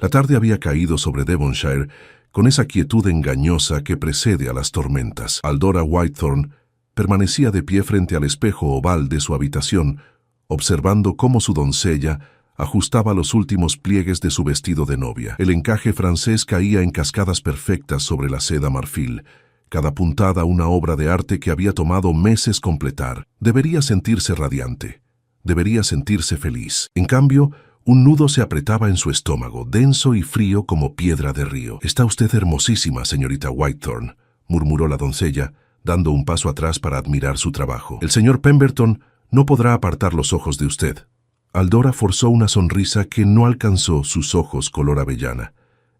La tarde había caído sobre Devonshire con esa quietud engañosa que precede a las tormentas. Aldora Whitethorn permanecía de pie frente al espejo oval de su habitación, observando cómo su doncella ajustaba los últimos pliegues de su vestido de novia. El encaje francés caía en cascadas perfectas sobre la seda marfil, cada puntada una obra de arte que había tomado meses completar. Debería sentirse radiante, debería sentirse feliz. En cambio, un nudo se apretaba en su estómago, denso y frío como piedra de río. «Está usted hermosísima, señorita Whitethorn», murmuró la doncella, dando un paso atrás para admirar su trabajo. «El señor Pemberton no podrá apartar los ojos de usted». Aldora forzó una sonrisa que no alcanzó sus ojos color avellana.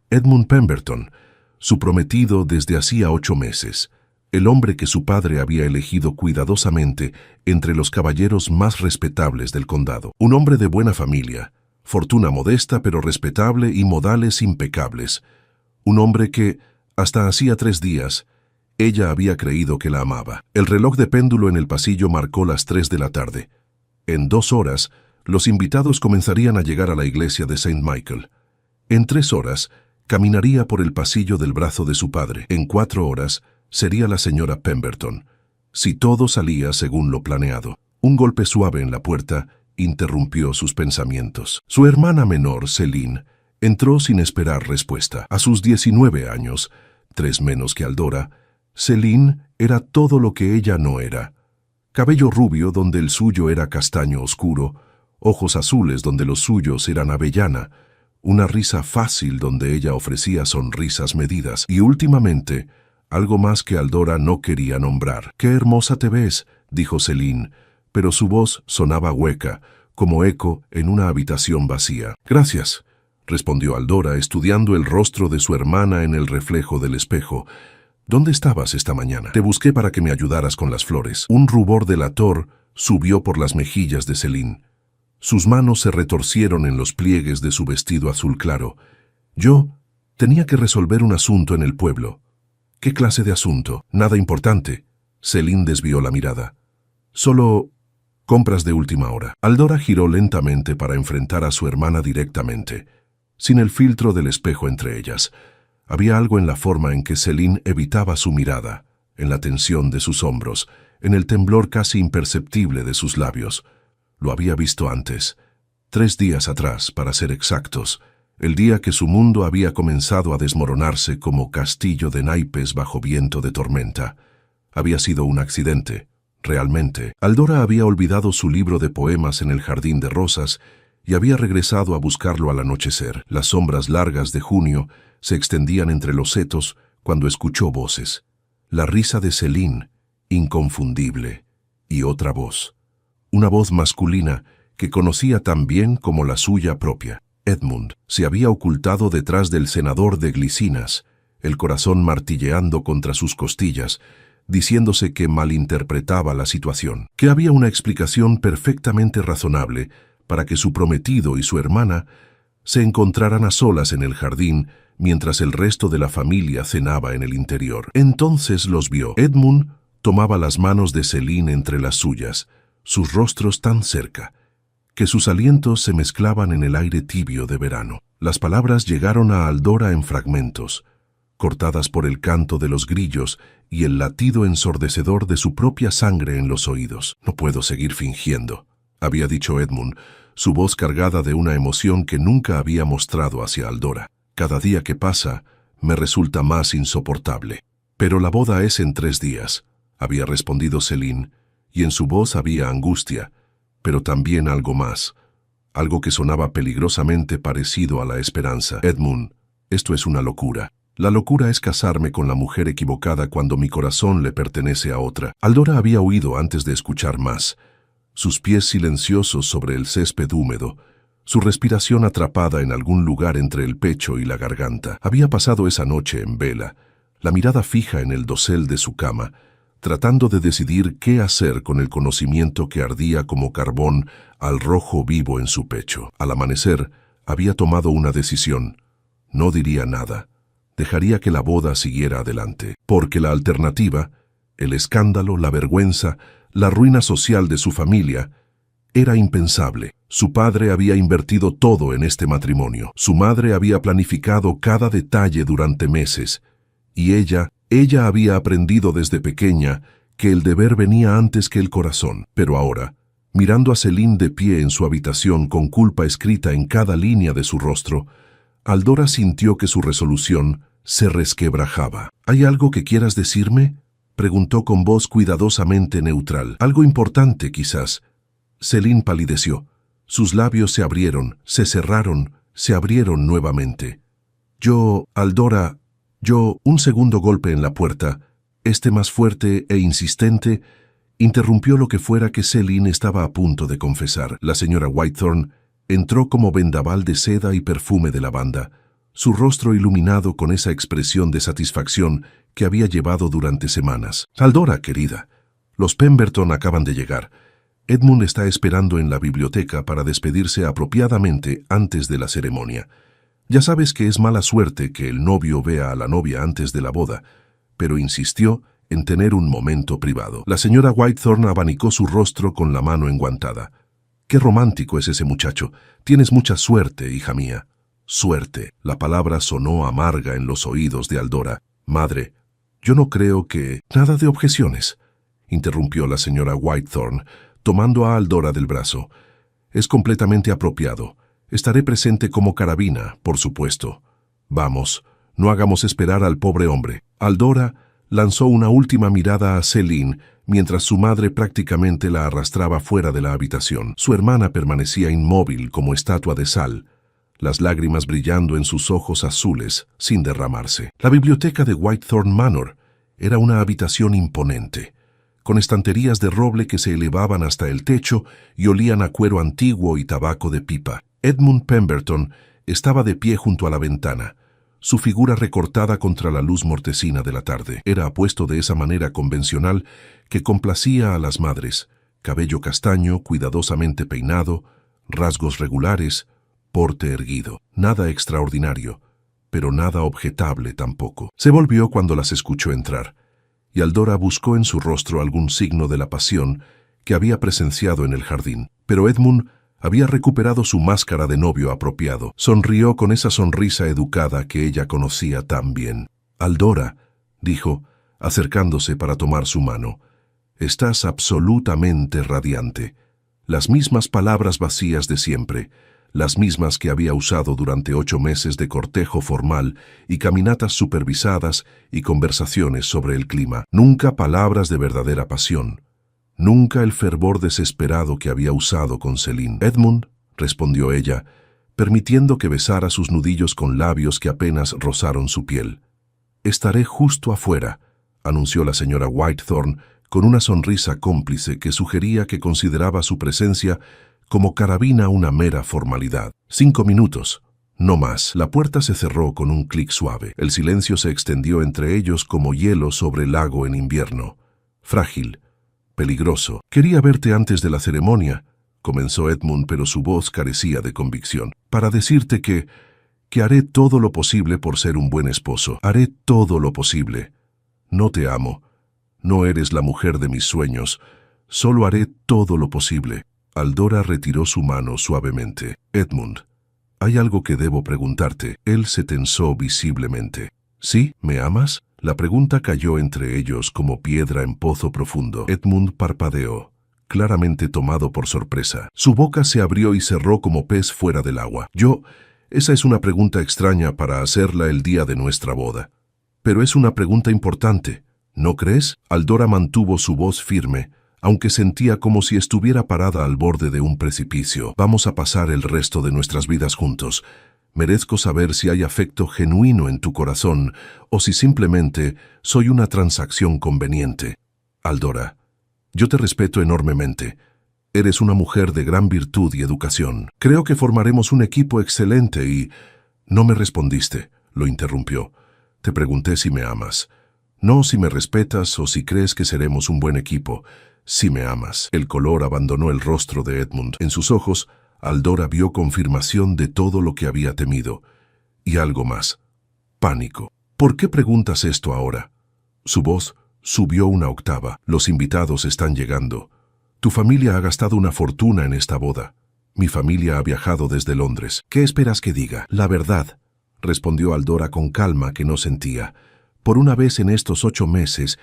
Edmund Pemberton, su prometido desde hacía 8 meses, el hombre que su padre había elegido cuidadosamente entre los caballeros más respetables del condado. Un hombre de buena familia, fortuna modesta pero respetable y modales impecables. Un hombre que, hasta hacía 3 días, ella había creído que la amaba. El reloj de péndulo en el pasillo marcó las 3 de la tarde. En 2 horas, los invitados comenzarían a llegar a la iglesia de St. Michael. En 3 horas, caminaría por el pasillo del brazo de su padre. En 4 horas, sería la señora Pemberton, si todo salía según lo planeado. Un golpe suave en la puerta interrumpió sus pensamientos. Su hermana menor, Celine, entró sin esperar respuesta. A sus 19 años, 3 menos que Aldora, Celine era todo lo que ella no era. Cabello rubio donde el suyo era castaño oscuro, ojos azules donde los suyos eran avellana, una risa fácil donde ella ofrecía sonrisas medidas y últimamente, algo más que Aldora no quería nombrar. «Qué hermosa te ves», dijo Celine, pero su voz sonaba hueca, como eco en una habitación vacía. «Gracias», respondió Aldora, estudiando el rostro de su hermana en el reflejo del espejo. «¿Dónde estabas esta mañana? Te busqué para que me ayudaras con las flores». Un rubor delator subió por las mejillas de Celine. Sus manos se retorcieron en los pliegues de su vestido azul claro. «Yo tenía que resolver un asunto en el pueblo». «¿Qué clase de asunto?» «Nada importante». Celine desvió la mirada. «Solo compras de última hora». Aldora giró lentamente para enfrentar a su hermana directamente, sin el filtro del espejo entre ellas. Había algo en la forma en que Celine evitaba su mirada, en la tensión de sus hombros, en el temblor casi imperceptible de sus labios. Lo había visto antes, 3 días atrás, para ser exactos, el día que su mundo había comenzado a desmoronarse como castillo de naipes bajo viento de tormenta. Había sido un accidente, realmente. Aldora había olvidado su libro de poemas en el jardín de rosas y había regresado a buscarlo al anochecer. Las sombras largas de junio se extendían entre los setos cuando escuchó voces. La risa de Celine, inconfundible, y otra voz. Una voz masculina que conocía tan bien como la suya propia. Edmund se había ocultado detrás del cenador de glicinas, el corazón martilleando contra sus costillas, diciéndose que malinterpretaba la situación, que había una explicación perfectamente razonable para que su prometido y su hermana se encontraran a solas en el jardín mientras el resto de la familia cenaba en el interior. Entonces los vio. Edmund tomaba las manos de Celine entre las suyas, sus rostros tan cerca, que sus alientos se mezclaban en el aire tibio de verano. Las palabras llegaron a Aldora en fragmentos, cortadas por el canto de los grillos y el latido ensordecedor de su propia sangre en los oídos. «No puedo seguir fingiendo», había dicho Edmund, su voz cargada de una emoción que nunca había mostrado hacia Aldora. «Cada día que pasa me resulta más insoportable». «Pero la boda es en 3 días», había respondido Celine, y en su voz había angustia, pero también algo más, algo que sonaba peligrosamente parecido a la esperanza. «Edmund, esto es una locura. La locura es casarme con la mujer equivocada cuando mi corazón le pertenece a otra». Aldora había huido antes de escuchar más, sus pies silenciosos sobre el césped húmedo, su respiración atrapada en algún lugar entre el pecho y la garganta. Había pasado esa noche en vela, la mirada fija en el dosel de su cama, tratando de decidir qué hacer con el conocimiento que ardía como carbón al rojo vivo en su pecho. Al amanecer, había tomado una decisión. No diría nada. Dejaría que la boda siguiera adelante, porque la alternativa, el escándalo, la vergüenza, la ruina social de su familia, era impensable. Su padre había invertido todo en este matrimonio. Su madre había planificado cada detalle durante meses. Y ella había aprendido desde pequeña que el deber venía antes que el corazón. Pero ahora, mirando a Celine de pie en su habitación con culpa escrita en cada línea de su rostro, Aldora sintió que su resolución se resquebrajaba. ¿Hay algo que quieras decirme?, preguntó con voz cuidadosamente neutral. Algo importante, quizás. Celine palideció. Sus labios se abrieron, se cerraron, se abrieron nuevamente. Aldora, un segundo golpe en la puerta, más fuerte e insistente, interrumpió lo que fuera que Celine estaba a punto de confesar. La señora Whitethorn entró como vendaval de seda y perfume de lavanda, su rostro iluminado con esa expresión de satisfacción que había llevado durante semanas. Aldora, querida, los Pemberton acaban de llegar. Edmund está esperando en la biblioteca para despedirse apropiadamente antes de la ceremonia. Ya sabes que es mala suerte que el novio vea a la novia antes de la boda, pero insistió en tener un momento privado. La señora Whitethorn abanicó su rostro con la mano enguantada. «Qué romántico es ese muchacho. Tienes mucha suerte, hija mía». Suerte. La palabra sonó amarga en los oídos de Aldora. «Madre, yo no creo que...» «Nada de objeciones», interrumpió la señora Whitethorn, tomando a Aldora del brazo. «Es completamente apropiado. Estaré presente como carabina, por supuesto. Vamos, no hagamos esperar al pobre hombre». Aldora lanzó una última mirada a Celine, mientras su madre prácticamente la arrastraba fuera de la habitación. Su hermana permanecía inmóvil como estatua de sal, las lágrimas brillando en sus ojos azules, sin derramarse. La biblioteca de Whitethorn Manor era una habitación imponente, con estanterías de roble que se elevaban hasta el techo y olían a cuero antiguo y tabaco de pipa. Edmund Pemberton estaba de pie junto a la ventana, su figura recortada contra la luz mortecina de la tarde. Era apuesto de esa manera convencional que complacía a las madres: cabello castaño, cuidadosamente peinado, rasgos regulares, porte erguido. Nada extraordinario, pero nada objetable tampoco. Se volvió cuando las escuchó entrar, y Aldora buscó en su rostro algún signo de la pasión que había presenciado en el jardín. Pero Edmund había recuperado su máscara de novio apropiado. Sonrió con esa sonrisa educada que ella conocía tan bien. «Aldora», dijo, acercándose para tomar su mano, «estás absolutamente radiante». Las mismas palabras vacías de siempre, las mismas que había usado durante 8 meses de cortejo formal y caminatas supervisadas y conversaciones sobre el clima. Nunca palabras de verdadera pasión. Nunca el fervor desesperado que había usado con Celine. «Edmund», respondió ella, permitiendo que besara sus nudillos con labios que apenas rozaron su piel. «Estaré justo afuera», anunció la señora Whitethorn con una sonrisa cómplice que sugería que consideraba su presencia como carabina una mera formalidad. 5 minutos, no más. La puerta se cerró con un clic suave. El silencio se extendió entre ellos como hielo sobre el lago en invierno. Frágil, peligroso. «Quería verte antes de la ceremonia», comenzó Edmund, pero su voz carecía de convicción. «Para decirte que haré todo lo posible por ser un buen esposo. Haré todo lo posible. No te amo. No eres la mujer de mis sueños. Solo haré todo lo posible». Aldora retiró su mano suavemente. «Edmund, hay algo que debo preguntarte». Él se tensó visiblemente. «¿Sí? ¿Me amas?». La pregunta cayó entre ellos como piedra en pozo profundo. Edmund parpadeó, claramente tomado por sorpresa. Su boca se abrió y cerró como pez fuera del agua. Esa es una pregunta extraña para hacerla el día de nuestra boda. Pero es una pregunta importante, ¿no crees?». Aldora mantuvo su voz firme, aunque sentía como si estuviera parada al borde de un precipicio. «Vamos a pasar el resto de nuestras vidas juntos. Merezco saber si hay afecto genuino en tu corazón o si simplemente soy una transacción conveniente. Aldora, yo te respeto enormemente. Eres una mujer de gran virtud y educación. Creo que formaremos un equipo excelente y...». «No me respondiste», lo interrumpió. «Te pregunté si me amas. No si me respetas o si crees que seremos un buen equipo. Si me amas». El color abandonó el rostro de Edmund. En sus ojos, Aldora vio confirmación de todo lo que había temido. Y algo más. Pánico. «¿Por qué preguntas esto ahora?». Su voz subió una octava. «Los invitados están llegando. Tu familia ha gastado una fortuna en esta boda. Mi familia ha viajado desde Londres. ¿Qué esperas que diga? La verdad, respondió Aldora con calma que no sentía. Por una vez en estos 8 meses,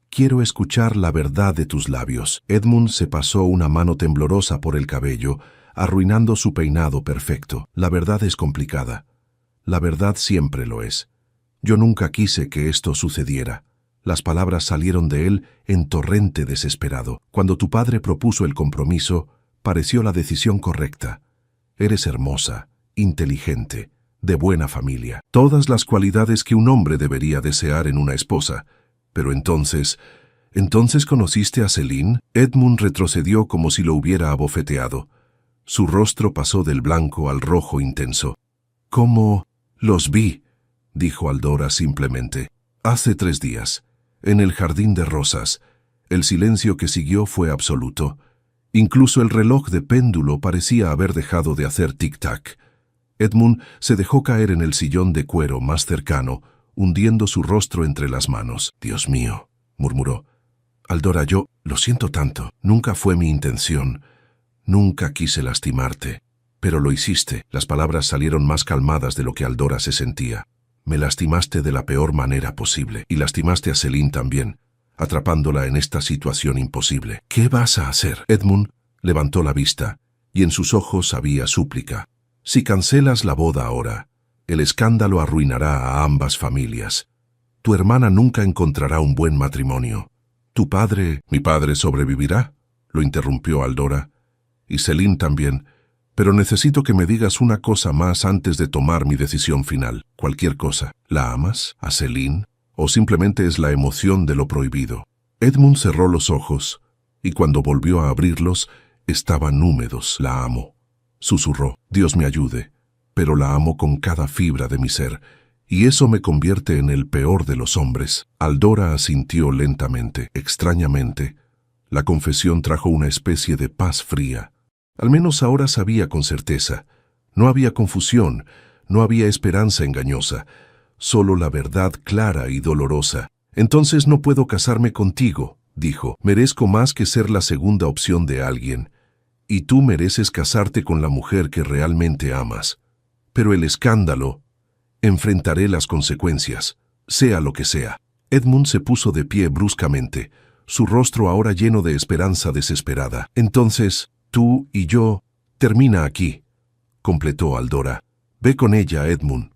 quiero escuchar la verdad de tus labios. Edmund se pasó una mano temblorosa por el cabello, arruinando su peinado perfecto. La verdad es complicada. La verdad siempre lo es. Yo nunca quise que esto sucediera. Las palabras salieron de él en torrente desesperado. Cuando tu padre propuso el compromiso, pareció la decisión correcta. Eres hermosa, inteligente, de buena familia. Todas las cualidades que un hombre debería desear en una esposa. Pero ¿entonces conociste a Celine? Edmund retrocedió como si lo hubiera abofeteado. Su rostro pasó del blanco al rojo intenso. ¿Cómo? Los vi, dijo Aldora simplemente. Hace 3 días, en el jardín de rosas. El silencio que siguió fue absoluto. Incluso el reloj de péndulo parecía haber dejado de hacer tic-tac. Edmund se dejó caer en el sillón de cuero más cercano, hundiendo su rostro entre las manos. «Dios mío», murmuró. «Aldora, yo lo siento tanto. Nunca fue mi intención. Nunca quise lastimarte. Pero lo hiciste». Las palabras salieron más calmadas de lo que Aldora se sentía. «Me lastimaste de la peor manera posible. Y lastimaste a Celine también, atrapándola en esta situación imposible. ¿Qué vas a hacer?» Edmund levantó la vista, y en sus ojos había súplica. «Si cancelas la boda ahora, el escándalo arruinará a ambas familias. Tu hermana nunca encontrará un buen matrimonio. Tu padre...» «Mi padre sobrevivirá», lo interrumpió Aldora. «Y Celine también. Pero necesito que me digas una cosa más antes de tomar mi decisión final. Cualquier cosa. ¿La amas? ¿A Celine? ¿O simplemente es la emoción de lo prohibido?» Edmund cerró los ojos, y cuando volvió a abrirlos, estaban húmedos. «La amo», susurró. «Dios me ayude, pero la amo con cada fibra de mi ser, y eso me convierte en el peor de los hombres». Aldora asintió lentamente. Extrañamente, la confesión trajo una especie de paz fría. Al menos ahora sabía con certeza. No había confusión, no había esperanza engañosa, solo la verdad clara y dolorosa. «Entonces no puedo casarme contigo», dijo. «Merezco más que ser la segunda opción de alguien. Y tú mereces casarte con la mujer que realmente amas. Pero el escándalo, enfrentaré las consecuencias, sea lo que sea». Edmund se puso de pie bruscamente, su rostro ahora lleno de esperanza desesperada. «Entonces, tú y yo, termina aquí», completó Aldora. «Ve con ella, Edmund.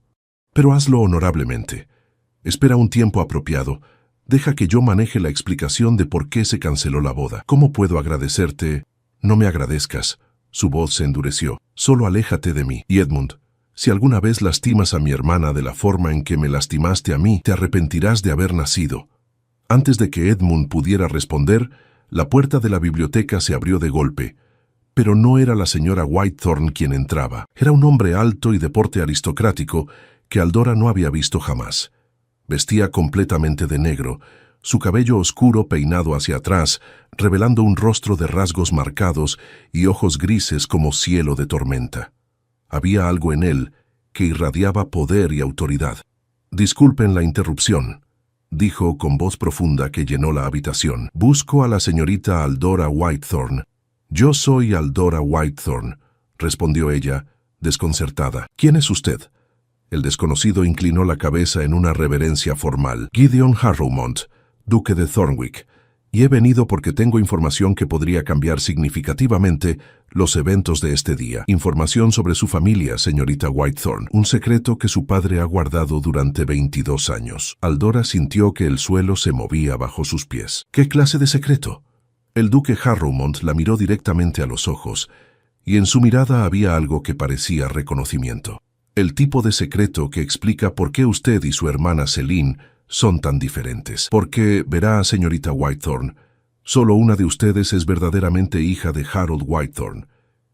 Pero hazlo honorablemente. Espera un tiempo apropiado. Deja que yo maneje la explicación de por qué se canceló la boda. ¿Cómo puedo agradecerte?» «No me agradezcas». Su voz se endureció. «Solo aléjate de mí. Y Edmund, si alguna vez lastimas a mi hermana de la forma en que me lastimaste a mí, te arrepentirás de haber nacido». Antes de que Edmund pudiera responder, la puerta de la biblioteca se abrió de golpe. Pero no era la señora Whitethorn quien entraba. Era un hombre alto y de porte aristocrático que Aldora no había visto jamás. Vestía completamente de negro, su cabello oscuro peinado hacia atrás, revelando un rostro de rasgos marcados y ojos grises como cielo de tormenta. Había algo en él que irradiaba poder y autoridad. «Disculpen la interrupción», dijo con voz profunda que llenó la habitación. «Busco a la señorita Aldora Whitethorn». «Yo soy Aldora Whitethorn», respondió ella, desconcertada. «¿Quién es usted?» El desconocido inclinó la cabeza en una reverencia formal. «Gideon Harrowmont, duque de Thornwick, y he venido porque tengo información que podría cambiar significativamente los eventos de este día. Información sobre su familia, señorita Whitethorn, un secreto que su padre ha guardado durante 22 años». Aldora sintió que el suelo se movía bajo sus pies. «¿Qué clase de secreto?» El duque Harrowmont la miró directamente a los ojos, y en su mirada había algo que parecía reconocimiento. «El tipo de secreto que explica por qué usted y su hermana Celine son tan diferentes. Porque, verá, señorita Whitethorn, solo una de ustedes es verdaderamente hija de Harold Whitethorn».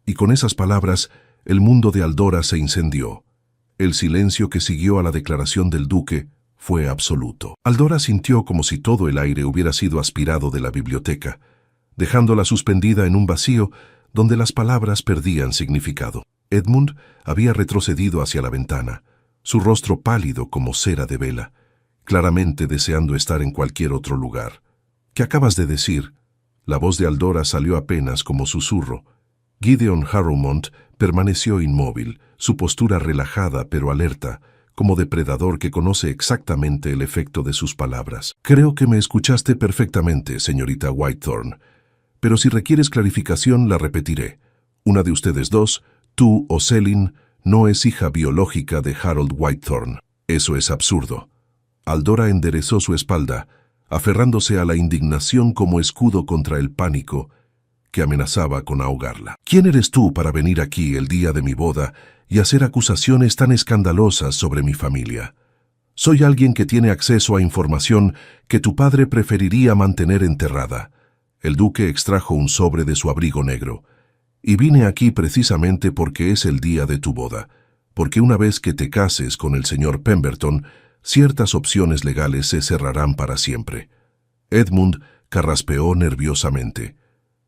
Y con esas palabras, el mundo de Aldora se incendió. El silencio que siguió a la declaración del duque fue absoluto. Aldora sintió como si todo el aire hubiera sido aspirado de la biblioteca, dejándola suspendida en un vacío donde las palabras perdían significado. Edmund había retrocedido hacia la ventana, su rostro pálido como cera de vela, claramente deseando estar en cualquier otro lugar. «¿Qué acabas de decir?» La voz de Aldora salió apenas como susurro. Gideon Harrowmont permaneció inmóvil, su postura relajada pero alerta, como depredador que conoce exactamente el efecto de sus palabras. Creo que me escuchaste perfectamente, señorita Whitethorn, pero si requieres clarificación la repetiré. Una de ustedes dos, tú o Selin, no es hija biológica de Harold Whitethorn. Eso es absurdo. Aldora enderezó su espalda, aferrándose a la indignación como escudo contra el pánico que amenazaba con ahogarla. ¿Quién eres tú para venir aquí el día de mi boda y hacer acusaciones tan escandalosas sobre mi familia? Soy alguien que tiene acceso a información que tu padre preferiría mantener enterrada. El duque extrajo un sobre de su abrigo negro. Y vine aquí precisamente porque es el día de tu boda, porque una vez que te cases con el señor Pemberton, ciertas opciones legales se cerrarán para siempre. Edmund carraspeó nerviosamente.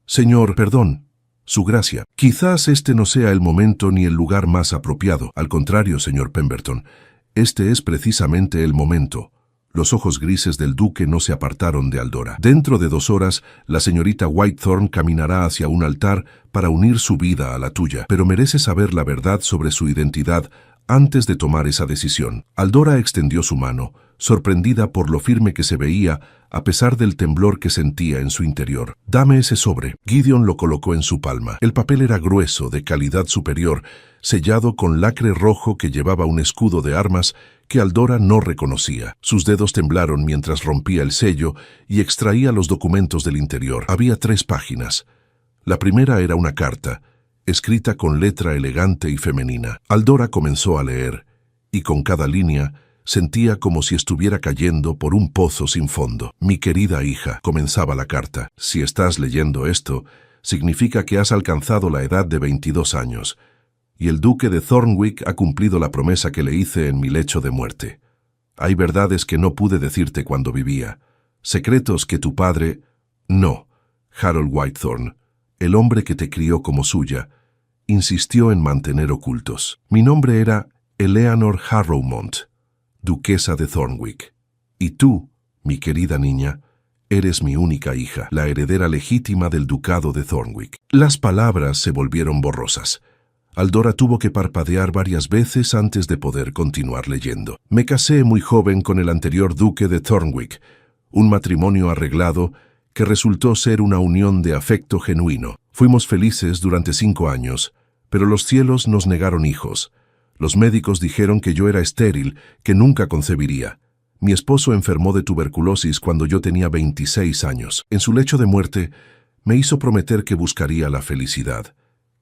Señor, perdón, su gracia. Quizás este no sea el momento ni el lugar más apropiado. Al contrario, señor Pemberton, este es precisamente el momento. Los ojos grises del duque no se apartaron de Aldora. Dentro de 2 horas, la señorita Whitethorn caminará hacia un altar para unir su vida a la tuya, pero merece saber la verdad sobre su identidad antes de tomar esa decisión. Aldora extendió su mano, sorprendida por lo firme que se veía, a pesar del temblor que sentía en su interior. «Dame ese sobre». Gideon lo colocó en su palma. El papel era grueso, de calidad superior, sellado con lacre rojo que llevaba un escudo de armas que Aldora no reconocía. Sus dedos temblaron mientras rompía el sello y extraía los documentos del interior. Había 3 páginas. La primera era una carta, escrita con letra elegante y femenina. Aldora comenzó a leer, y con cada línea sentía como si estuviera cayendo por un pozo sin fondo. «Mi querida hija», comenzaba la carta, «si estás leyendo esto, significa que has alcanzado la edad de 22 años, y el duque de Thornwick ha cumplido la promesa que le hice en mi lecho de muerte. Hay verdades que no pude decirte cuando vivía, secretos que tu padre... No, Harold Whitethorn, el hombre que te crió como suya, insistió en mantener ocultos. Mi nombre era Eleanor Harrowmont, duquesa de Thornwick. Y tú, mi querida niña, eres mi única hija, la heredera legítima del ducado de Thornwick». Las palabras se volvieron borrosas. Aldora tuvo que parpadear varias veces antes de poder continuar leyendo. «Me casé muy joven con el anterior duque de Thornwick, un matrimonio arreglado que resultó ser una unión de afecto genuino. Fuimos felices durante 5 años, pero los cielos nos negaron hijos. Los médicos dijeron que yo era estéril, que nunca concebiría. Mi esposo enfermó de tuberculosis cuando yo tenía 26 años. En su lecho de muerte, me hizo prometer que buscaría la felicidad,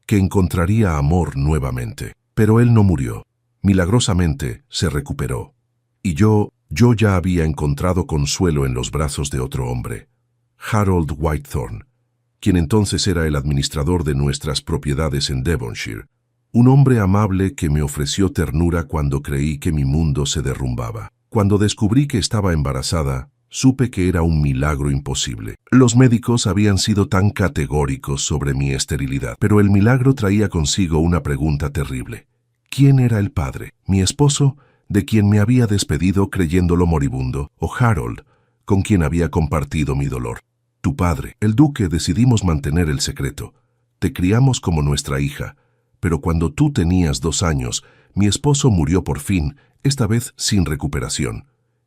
que encontraría amor nuevamente. Pero él no murió. Milagrosamente se recuperó. Y yo ya había encontrado consuelo en los brazos de otro hombre, Harold Whitethorn, quien entonces era el administrador de nuestras propiedades en Devonshire. Un hombre amable que me ofreció ternura cuando creí que mi mundo se derrumbaba. Cuando descubrí que estaba embarazada, supe que era un milagro imposible. Los médicos habían sido tan categóricos sobre mi esterilidad, pero el milagro traía consigo una pregunta terrible. ¿Quién era el padre? ¿Mi esposo, de quien me había despedido creyéndolo moribundo, o Harold, con quien había compartido mi dolor? Tu padre. El duque decidimos mantener el secreto. Te criamos como nuestra hija, pero cuando tú tenías 2 años, mi esposo murió por fin, esta vez sin recuperación.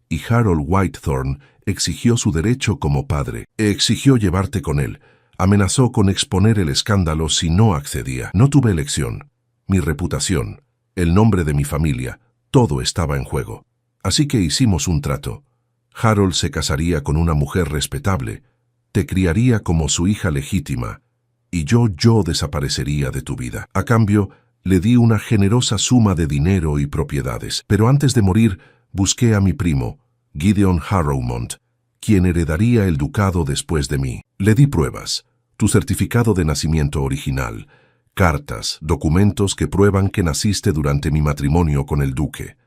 Y Harold Whitethorn exigió su derecho como padre. Exigió llevarte con él. Amenazó con exponer el escándalo si no accedía. No tuve elección. Mi reputación, el nombre de mi familia, todo estaba en juego. Así que hicimos un trato. Harold se casaría con una mujer respetable, te criaría como su hija legítima, y yo desaparecería de tu vida. A cambio, le di una generosa suma de dinero y propiedades. Pero antes de morir, busqué a mi primo, Gideon Harrowmont, quien heredaría el ducado después de mí. Le di pruebas, tu certificado de nacimiento original, cartas, documentos que prueban que naciste durante mi matrimonio con el duque.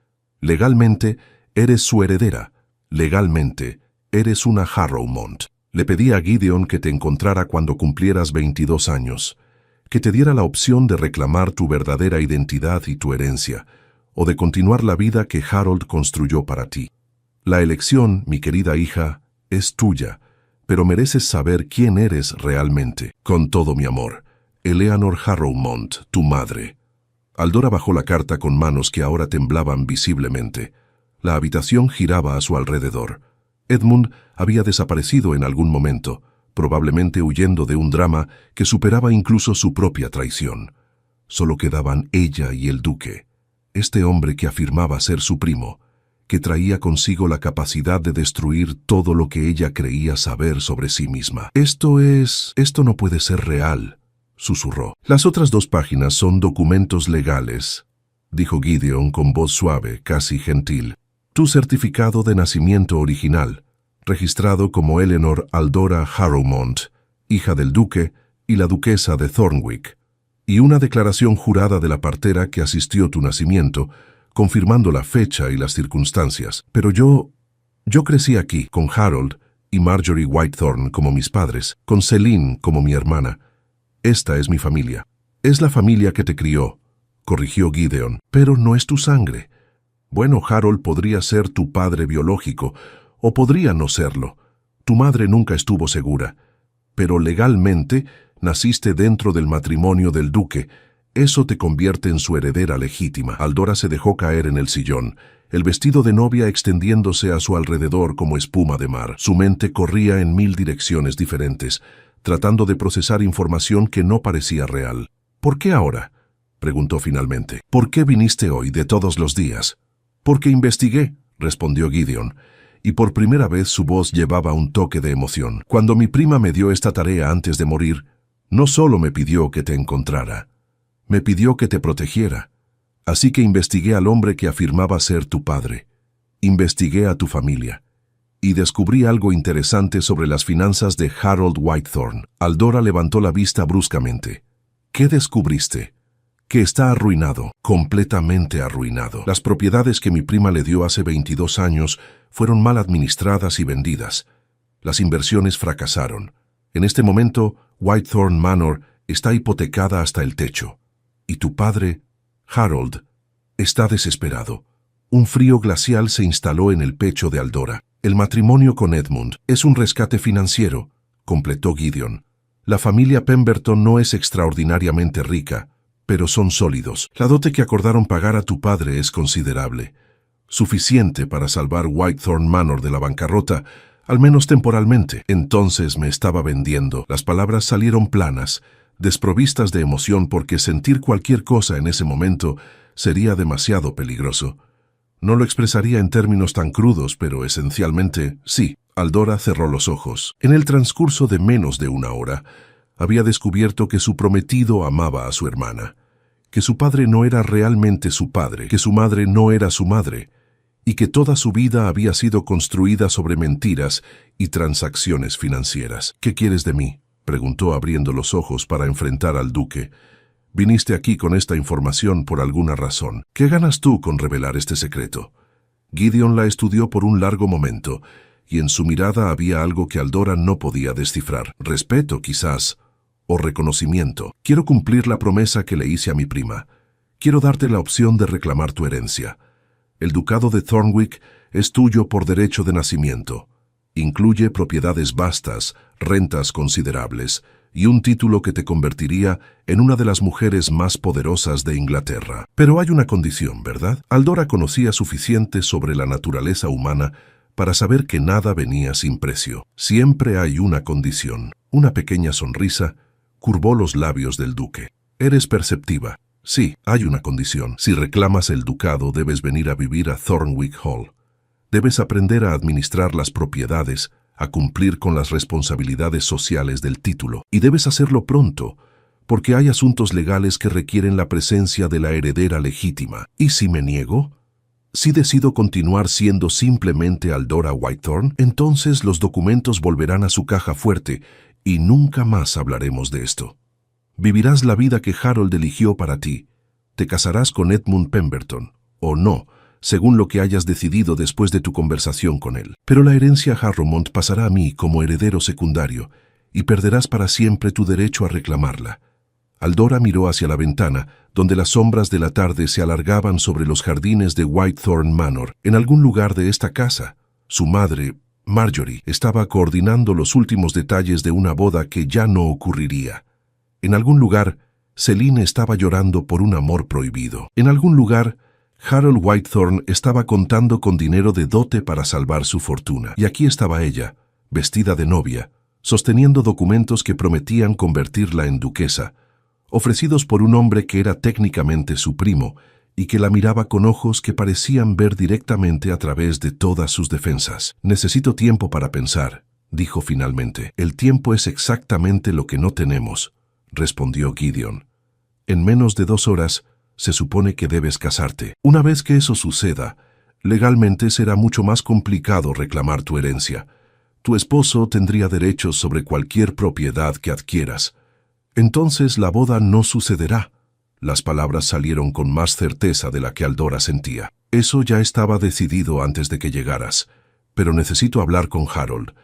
Legalmente, eres su heredera. Legalmente, eres una Harrowmont. Le pedí a Gideon que te encontrara cuando cumplieras 22 años, que te diera la opción de reclamar tu verdadera identidad y tu herencia, o de continuar la vida que Harold construyó para ti. La elección, mi querida hija, es tuya, pero mereces saber quién eres realmente. Con todo mi amor, Eleanor Harrowmont, tu madre. Aldora bajó la carta con manos que ahora temblaban visiblemente. La habitación giraba a su alrededor. Edmund había desaparecido en algún momento, probablemente huyendo de un drama que superaba incluso su propia traición. Solo quedaban ella y el duque, este hombre que afirmaba ser su primo, que traía consigo la capacidad de destruir todo lo que ella creía saber sobre sí misma. Esto no puede ser real, susurró. Las otras 2 páginas son documentos legales, dijo Gideon con voz suave, casi gentil. Tu certificado de nacimiento original, registrado como Eleanor Aldora Harrowmont, hija del duque y la duquesa de Thornwick, y una declaración jurada de la partera que asistió tu nacimiento, confirmando la fecha y las circunstancias. Pero yo crecí aquí, con Harold y Marjorie Whitethorn como mis padres, con Celine como mi hermana. Esta es mi familia. Es la familia que te crió, corrigió Gideon, pero no es tu sangre. Bueno, Harold podría ser tu padre biológico, o podría no serlo. Tu madre nunca estuvo segura. Pero legalmente naciste dentro del matrimonio del duque. Eso te convierte en su heredera legítima. Aldora se dejó caer en el sillón, el vestido de novia extendiéndose a su alrededor como espuma de mar. Su mente corría en 1000 direcciones diferentes, tratando de procesar información que no parecía real. ¿Por qué ahora?, preguntó finalmente. ¿Por qué viniste hoy de todos los días? Porque investigué, respondió Gideon, y por primera vez su voz llevaba un toque de emoción. Cuando mi prima me dio esta tarea antes de morir, no solo me pidió que te encontrara, me pidió que te protegiera. Así que investigué al hombre que afirmaba ser tu padre. Investigué a tu familia. Y descubrí algo interesante sobre las finanzas de Harold Whitethorn. Aldora levantó la vista bruscamente. ¿Qué descubriste? Que está arruinado, completamente arruinado. Las propiedades que mi prima le dio hace 22 años fueron mal administradas y vendidas. Las inversiones fracasaron. En este momento, Whitethorn Manor está hipotecada hasta el techo. Y tu padre, Harold, está desesperado. Un frío glacial se instaló en el pecho de Aldora. El matrimonio con Edmund es un rescate financiero, completó Gideon. La familia Pemberton no es extraordinariamente rica, pero son sólidos. La dote que acordaron pagar a tu padre es considerable, suficiente para salvar Whitethorn Manor de la bancarrota, al menos temporalmente. Entonces me estaba vendiendo. Las palabras salieron planas, desprovistas de emoción porque sentir cualquier cosa en ese momento sería demasiado peligroso. No lo expresaría en términos tan crudos, pero esencialmente, sí. Aldora cerró los ojos. En el transcurso de menos de una hora, había descubierto que su prometido amaba a su hermana, que su padre no era realmente su padre, que su madre no era su madre, y que toda su vida había sido construida sobre mentiras y transacciones financieras. ¿Qué quieres de mí?, preguntó abriendo los ojos para enfrentar al duque. Viniste aquí con esta información por alguna razón. ¿Qué ganas tú con revelar este secreto? Gideon la estudió por un largo momento, y en su mirada había algo que Aldora no podía descifrar. Respeto, quizás, o reconocimiento. Quiero cumplir la promesa que le hice a mi prima. Quiero darte la opción de reclamar tu herencia. El ducado de Thornwick es tuyo por derecho de nacimiento. Incluye propiedades vastas, rentas considerables y un título que te convertiría en una de las mujeres más poderosas de Inglaterra. Pero hay una condición, ¿verdad? Aldora conocía suficiente sobre la naturaleza humana para saber que nada venía sin precio. Siempre hay una condición. Una pequeña sonrisa curvó los labios del duque. Eres perceptiva. Sí, hay una condición. Si reclamas el ducado, debes venir a vivir a Thornwick Hall. Debes aprender a administrar las propiedades, a cumplir con las responsabilidades sociales del título. Y debes hacerlo pronto, porque hay asuntos legales que requieren la presencia de la heredera legítima. ¿Y si me niego? Si decido continuar siendo simplemente Aldora Whitethorn, entonces los documentos volverán a su caja fuerte y nunca más hablaremos de esto. Vivirás la vida que Harold eligió para ti. Te casarás con Edmund Pemberton, o no, según lo que hayas decidido después de tu conversación con él. Pero la herencia Harrowmont pasará a mí como heredero secundario y perderás para siempre tu derecho a reclamarla. Aldora miró hacia la ventana, donde las sombras de la tarde se alargaban sobre los jardines de Whitethorn Manor. En algún lugar de esta casa, su madre, Marjorie, estaba coordinando los últimos detalles de una boda que ya no ocurriría. En algún lugar, Celine estaba llorando por un amor prohibido. En algún lugar, Harold Whitethorn estaba contando con dinero de dote para salvar su fortuna. Y aquí estaba ella, vestida de novia, sosteniendo documentos que prometían convertirla en duquesa, ofrecidos por un hombre que era técnicamente su primo y que la miraba con ojos que parecían ver directamente a través de todas sus defensas. «Necesito tiempo para pensar», dijo finalmente. «El tiempo es exactamente lo que no tenemos», respondió Gideon. «En menos de 2 horas se supone que debes casarte. Una vez que eso suceda, legalmente será mucho más complicado reclamar tu herencia. Tu esposo tendría derechos sobre cualquier propiedad que adquieras. Entonces la boda no sucederá». Las palabras salieron con más certeza de la que Aldora sentía. «Eso ya estaba decidido antes de que llegaras. Pero necesito hablar con Harold.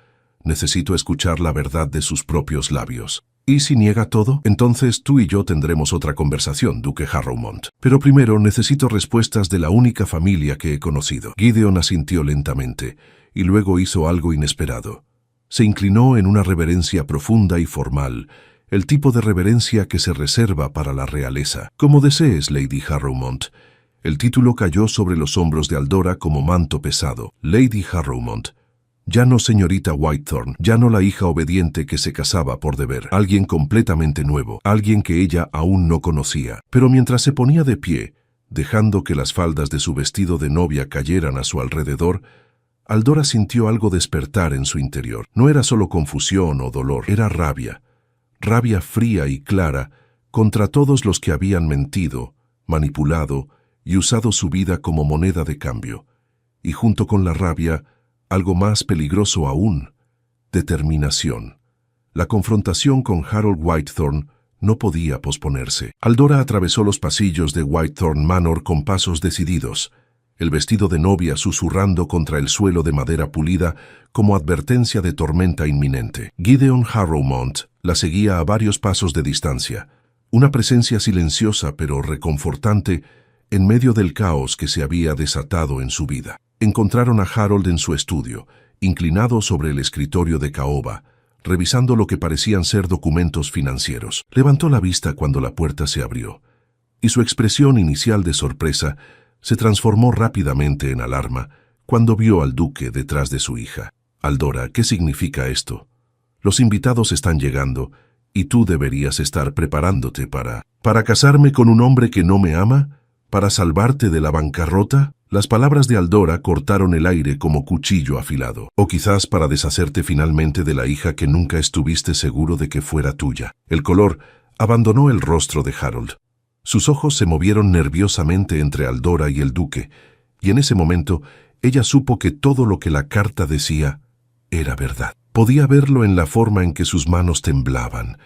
Necesito escuchar la verdad de sus propios labios. ¿Y si niega todo? Entonces tú y yo tendremos otra conversación, Duque Harrowmont. Pero primero necesito respuestas de la única familia que he conocido». Gideon asintió lentamente, y luego hizo algo inesperado. Se inclinó en una reverencia profunda y formal, el tipo de reverencia que se reserva para la realeza. «Como desees, Lady Harrowmont». El título cayó sobre los hombros de Aldora como manto pesado. «Lady Harrowmont». Ya no señorita Whitethorn, ya no la hija obediente que se casaba por deber. Alguien completamente nuevo, alguien que ella aún no conocía. Pero mientras se ponía de pie, dejando que las faldas de su vestido de novia cayeran a su alrededor, Aldora sintió algo despertar en su interior. No era solo confusión o dolor, era rabia. Rabia fría y clara contra todos los que habían mentido, manipulado y usado su vida como moneda de cambio. Y junto con la rabia, algo más peligroso aún, determinación. La confrontación con Harold Whitethorn no podía posponerse. Aldora atravesó los pasillos de Whitethorn Manor con pasos decididos, el vestido de novia susurrando contra el suelo de madera pulida como advertencia de tormenta inminente. Gideon Harrowmont la seguía a varios pasos de distancia, una presencia silenciosa pero reconfortante en medio del caos que se había desatado en su vida. Encontraron a Harold en su estudio, inclinado sobre el escritorio de caoba, revisando lo que parecían ser documentos financieros. Levantó la vista cuando la puerta se abrió, y su expresión inicial de sorpresa se transformó rápidamente en alarma cuando vio al duque detrás de su hija. «Aldora, ¿qué significa esto? Los invitados están llegando, y tú deberías estar preparándote para casarme con un hombre que no me ama, para salvarte de la bancarrota». Las palabras de Aldora cortaron el aire como cuchillo afilado. «O quizás para deshacerte finalmente de la hija que nunca estuviste seguro de que fuera tuya». El color abandonó el rostro de Harold. Sus ojos se movieron nerviosamente entre Aldora y el duque, y en ese momento ella supo que todo lo que la carta decía era verdad. Podía verlo en la forma en que sus manos temblaban,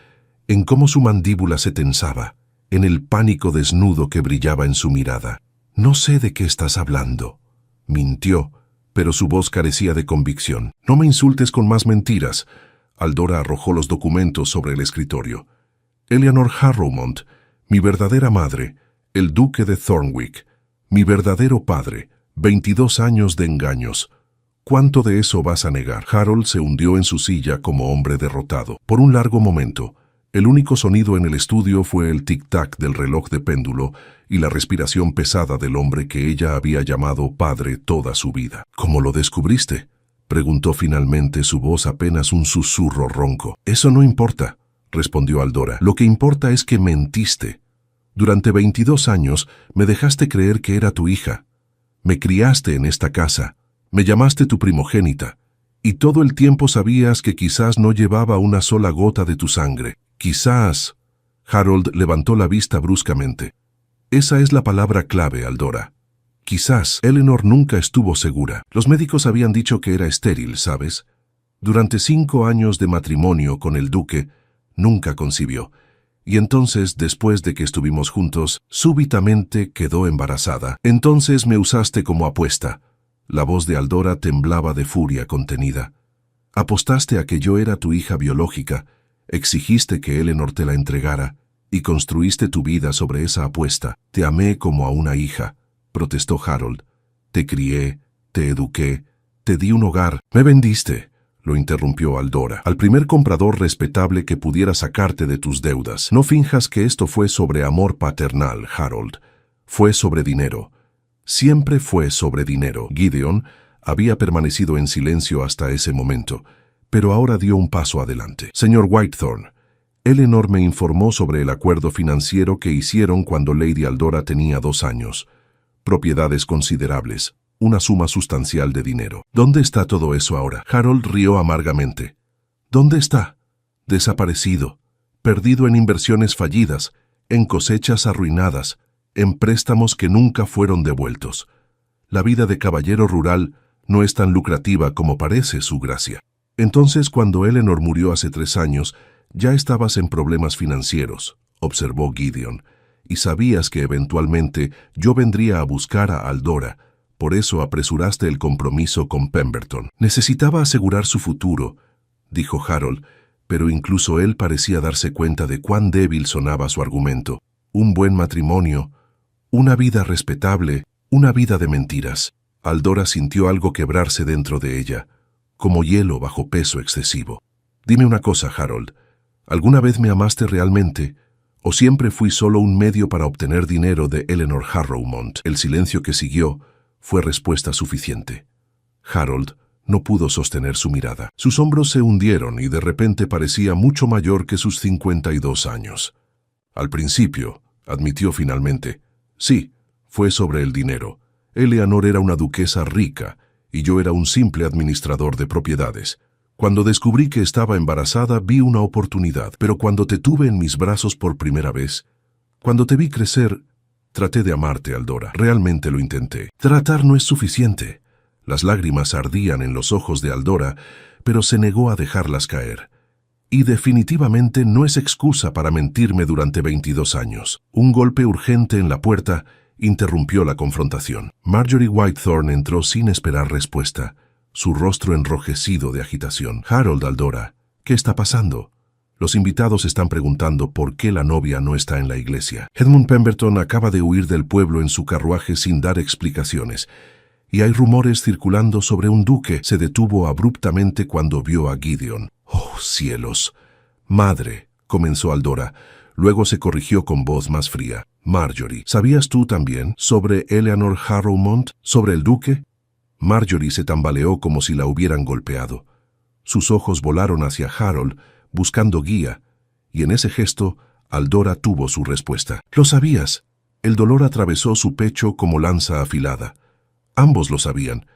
en cómo su mandíbula se tensaba, en el pánico desnudo que brillaba en su mirada. «No sé de qué estás hablando», mintió, pero su voz carecía de convicción. «No me insultes con más mentiras». Aldora arrojó los documentos sobre el escritorio. «Eleanor Harrowmont, mi verdadera madre, el duque de Thornwick, mi verdadero padre, 22 años de engaños. ¿Cuánto de eso vas a negar?» Harold se hundió en su silla como hombre derrotado. Por un largo momento, el único sonido en el estudio fue el tic-tac del reloj de péndulo y la respiración pesada del hombre que ella había llamado padre toda su vida. «¿Cómo lo descubriste?», preguntó finalmente, su voz apenas un susurro ronco. «Eso no importa», respondió Aldora. «Lo que importa es que mentiste. Durante 22 años me dejaste creer que era tu hija. Me criaste en esta casa, me llamaste tu primogénita, y todo el tiempo sabías que quizás no llevaba una sola gota de tu sangre. Quizás». Harold levantó la vista bruscamente. «Esa es la palabra clave, Aldora. Quizás». Eleanor nunca estuvo segura. Los médicos habían dicho que era estéril, ¿sabes? Durante 5 años de matrimonio con el duque, nunca concibió. Y entonces, después de que estuvimos juntos, súbitamente quedó embarazada. Entonces me usaste como apuesta». La voz de Aldora temblaba de furia contenida. «Apostaste a que yo era tu hija biológica, exigiste que Eleanor te la entregara, y construiste tu vida sobre esa apuesta. Te amé como a una hija», protestó Harold. «Te crié, te eduqué, te di un hogar. Me vendiste. lo interrumpió Aldora. Al primer comprador respetable que pudiera sacarte de tus deudas. No finjas que esto fue sobre amor paternal, Harold. Fue sobre dinero. Siempre fue sobre dinero. Gideon había permanecido en silencio hasta ese momento, pero ahora dio un paso adelante. Señor Whitethorn, Eleanor me informó sobre el acuerdo financiero que hicieron cuando Lady Aldora tenía 2 años. Propiedades considerables. Una suma sustancial de dinero. ¿Dónde está todo eso ahora? Harold rió amargamente. ¿Dónde está? Desaparecido, perdido en inversiones fallidas, en cosechas arruinadas, en préstamos que nunca fueron devueltos. La vida de caballero rural no es tan lucrativa como parece, su gracia. Entonces, cuando Eleanor murió hace 3 años, ya estabas en problemas financieros, observó Gideon, y sabías que eventualmente yo vendría a buscar a Aldora. Por eso apresuraste el compromiso con Pemberton. Necesitaba asegurar su futuro, dijo Harold, pero incluso él parecía darse cuenta de cuán débil sonaba su argumento. Un buen matrimonio, una vida respetable, una vida de mentiras. Aldora sintió algo quebrarse dentro de ella, como hielo bajo peso excesivo. Dime una cosa, Harold. ¿Alguna vez me amaste realmente? ¿O siempre fui solo un medio para obtener dinero de Eleanor Harrowmont? El silencio que siguió fue respuesta suficiente. Harold no pudo sostener su mirada. Sus hombros se hundieron y de repente parecía mucho mayor que sus 52 años. Al principio, admitió finalmente, sí, fue sobre el dinero. Eleanor era una duquesa rica y yo era un simple administrador de propiedades. Cuando descubrí que estaba embarazada, vi una oportunidad, pero cuando te tuve en mis brazos por primera vez, cuando te vi crecer, traté de amarte, Aldora. Realmente lo intenté. Tratar no es suficiente. Las lágrimas ardían en los ojos de Aldora, pero se negó a dejarlas caer. Y definitivamente no es excusa para mentirme durante 22 años. Un golpe urgente en la puerta interrumpió la confrontación. Marjorie Whitethorn entró sin esperar respuesta, su rostro enrojecido de agitación. Harold, Aldora, ¿qué está pasando? Los invitados están preguntando por qué la novia no está en la iglesia. Edmund Pemberton acaba de huir del pueblo en su carruaje sin dar explicaciones, y hay rumores circulando sobre un duque. Se detuvo abruptamente cuando vio a Gideon. ¡Oh, cielos! Madre, comenzó Aldora. Luego se corrigió con voz más fría. Marjorie, ¿sabías tú también sobre Eleanor Harrowmont, sobre el duque? Marjorie se tambaleó como si la hubieran golpeado. Sus ojos volaron hacia Harold, buscando guía, y en ese gesto, Aldora tuvo su respuesta. «Lo sabías». El dolor atravesó su pecho como lanza afilada. Ambos lo sabían.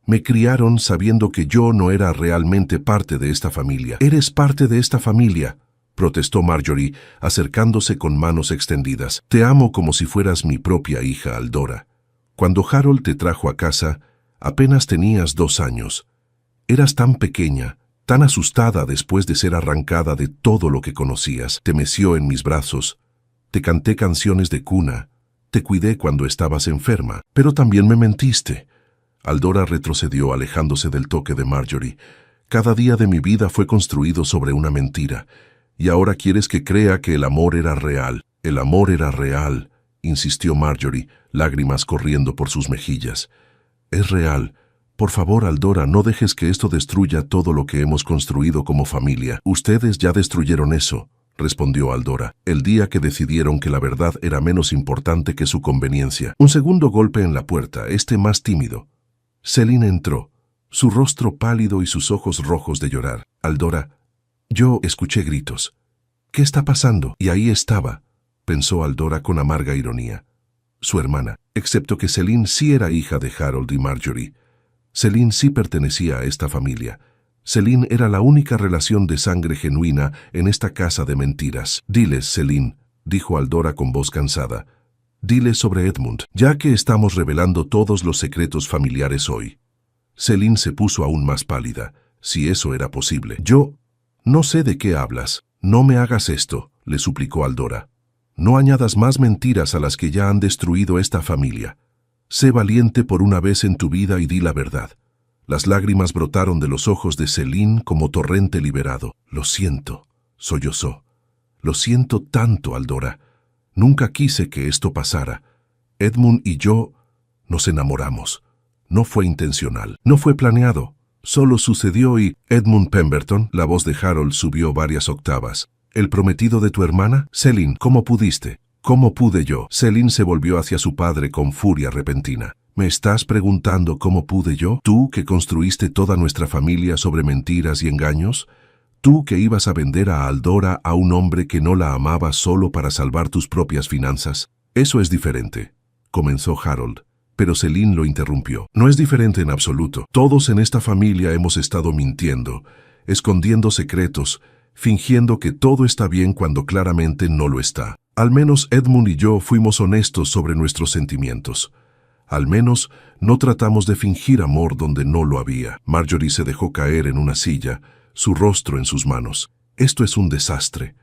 Me criaron sabiendo que yo no era realmente parte de esta familia. «Eres parte de esta familia», protestó Marjorie, acercándose con manos extendidas. «Te amo como si fueras mi propia hija, Aldora. Cuando Harold te trajo a casa, apenas tenías 2 años. Eras tan pequeña, tan asustada después de ser arrancada de todo lo que conocías. Te meció en mis brazos, te canté canciones de cuna, te cuidé cuando estabas enferma, pero también me mentiste». Aldora retrocedió alejándose del toque de Marjorie. «Cada día de mi vida fue construido sobre una mentira, y ahora quieres que crea que el amor era real». «El amor era real», insistió Marjorie, lágrimas corriendo por sus mejillas. «Es real. Por favor, Aldora, no dejes que esto destruya todo lo que hemos construido como familia». «Ustedes ya destruyeron eso», respondió Aldora, «el día que decidieron que la verdad era menos importante que su conveniencia». Un segundo golpe en la puerta, más tímido. Celine entró, su rostro pálido y sus ojos rojos de llorar. «Aldora, yo escuché gritos. ¿Qué está pasando?» Y ahí estaba, pensó Aldora con amarga ironía. Su hermana, excepto que Celine sí era hija de Harold y Marjorie. Celine sí pertenecía a esta familia. Celine era la única relación de sangre genuina en esta casa de mentiras. «Diles, Celine», dijo Aldora con voz cansada. «Diles sobre Edmund, ya que estamos revelando todos los secretos familiares hoy». Celine se puso aún más pálida, si eso era posible. «Yo no sé de qué hablas. No me hagas esto», le suplicó Aldora. «No añadas más mentiras a las que ya han destruido esta familia. Sé valiente por una vez en tu vida y di la verdad». Las lágrimas brotaron de los ojos de Celine como torrente liberado. «Lo siento», sollozó. «Lo siento tanto, Aldora. Nunca quise que esto pasara. Edmund y yo nos enamoramos. No fue intencional, no fue planeado. Solo sucedió y... Edmund Pemberton, la voz de Harold subió varias octavas. ¿El prometido de tu hermana? Celine, ¿cómo pudiste? ¿Cómo pude yo? Celine se volvió hacia su padre con furia repentina. ¿Me estás preguntando cómo pude yo? ¿Tú que construiste toda nuestra familia sobre mentiras y engaños? ¿Tú que ibas a vender a Aldora a un hombre que no la amaba solo para salvar tus propias finanzas? Eso es diferente, comenzó Harold, pero Celine lo interrumpió. No es diferente en absoluto. Todos en esta familia hemos estado mintiendo, escondiendo secretos, fingiendo que todo está bien cuando claramente no lo está. Al menos Edmund y yo fuimos honestos sobre nuestros sentimientos. Al menos no tratamos de fingir amor donde no lo había. Marjorie se dejó caer en una silla, su rostro en sus manos. Esto es un desastre